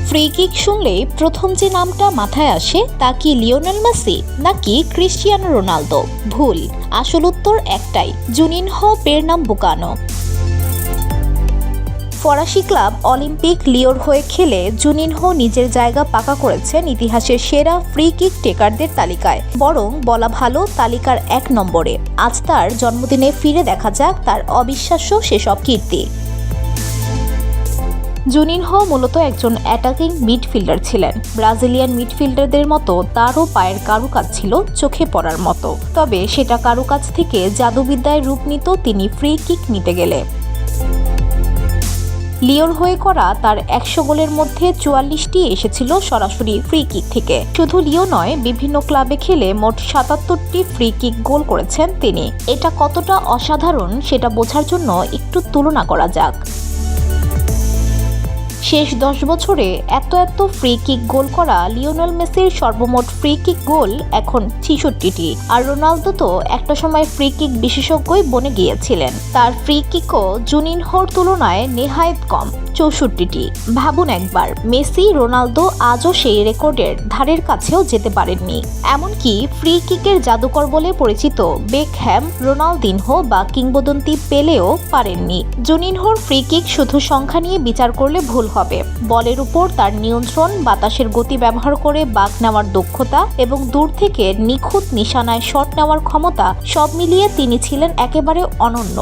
Free kick শুনলেই প্রথম যে নামটা মাথায় আসে তা কি লিওনেল মেসি নাকি ক্রিস্টিয়ানো রোনালদো? ভুল। আসল উত্তর একটাই, জুনিনহো পেরনাম্বুকানো। ফরাসি ক্লাব অলিম্পিক লিওর হয়ে খেলে জুনিনহো নিজের জায়গা পাকা করেছেন ইতিহাসের সেরা ফ্রি কিক টেকারদের তালিকায়, বরং বলা ভালো তালিকার 1 নম্বরে। আজ তার জন্মদিনে ফিরে দেখা যাক তার অবিশ্বাস্য সেসব কীর্তি। জুনিনহো মূলত একজন অ্যাটাকিং মিডফিল্ডার ছিলেন। ব্রাজিলিয়ান মিডফিল্ডারদের মতো তারও পায়ের কারুকাজ ছিল চোখে পড়ার মতো, তবে সেটা কারুকাজ থেকে জাদুবিদ্যায় রূপ নিত তিনি ফ্রি কিক নিতে গেলে। লিওর হয়ে করা তার 100 গোলের মধ্যে 44টি এসেছিল সরাসরি ফ্রি কিক থেকে। শুধু লিও নয়, বিভিন্ন ক্লাবে খেলে মোট 77টি ফ্রি কিক গোল করেছেন তিনি। এটা কতটা অসাধারণ সেটা বোঝার জন্য একটু তুলনা করা যাক। শেষ 10 বছরে এত ফ্রি কিক গোল করা লিওনেল মেসির সর্বমোট ফ্রি কিক গোল এখন 66টি, আর রোনালদো তো একটা সময় ফ্রি কিক বিশেষজ্ঞই বনে গিয়েছিলেন। তার ফ্রি কিকও জুনিনহোর তুলনায় নেহায়েত কম, 64টি। ভাবুন একবার, মেসি রোনালদো আজও সেই রেকর্ডের ধারের কাছেও যেতে পারেননি। এমনকি ফ্রি কিকের জাদুকর বলে পরিচিত বেকহ্যাম, রোনালদিনহো বা কিংবদন্তি পেলেও পারেননি। জুনিনহোর ফ্রি কিক শুধু সংখ্যা নিয়ে বিচার করলে ভুল হবে। বলের উপর তার নিয়ন্ত্রণ, বাতাসের গতি ব্যবহার করে বাঁক নেওয়ার দক্ষতা এবং দূর থেকে নিখুঁত নিশানায় শট নেওয়ার ক্ষমতা, সব মিলিয়ে তিনি ছিলেন একেবারে অনন্য।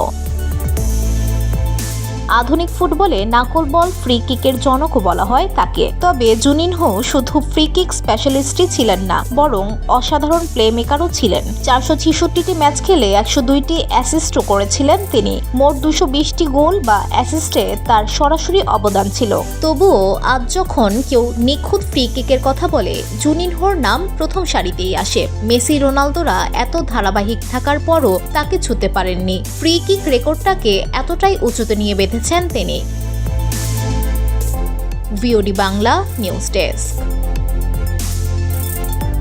আধুনিক ফুটবলে নাকল বল ফ্রি কিকের জনকও বলা হয় তাকে। তবে জুনিনহো শুধু ফ্রি কিক স্পেশালিস্টই ছিলেন না, বরং অসাধারণ প্লে মেকারও ছিলেন। 466টি ম্যাচ খেলে 102টি অ্যাসিস্টও করেছিলেন তিনি। মোট 220টি গোল বা অ্যাসিস্টে তার সরাসরি অবদান ছিল। তবুও আজ যখন কেউ নিখুঁত ফ্রি কিকের কথা বলে, জুনিনহোর নাম প্রথম সারিতেই আসে। মেসি রোনালদোরা এত ধারাবাহিক থাকার পরও তাকে ছুঁতে পারেননি। ফ্রি কিক রেকর্ডটাকে এতটাই উঁচুতে নিয়ে বেঁধেছেন তিনি। VOD Bangla news desk.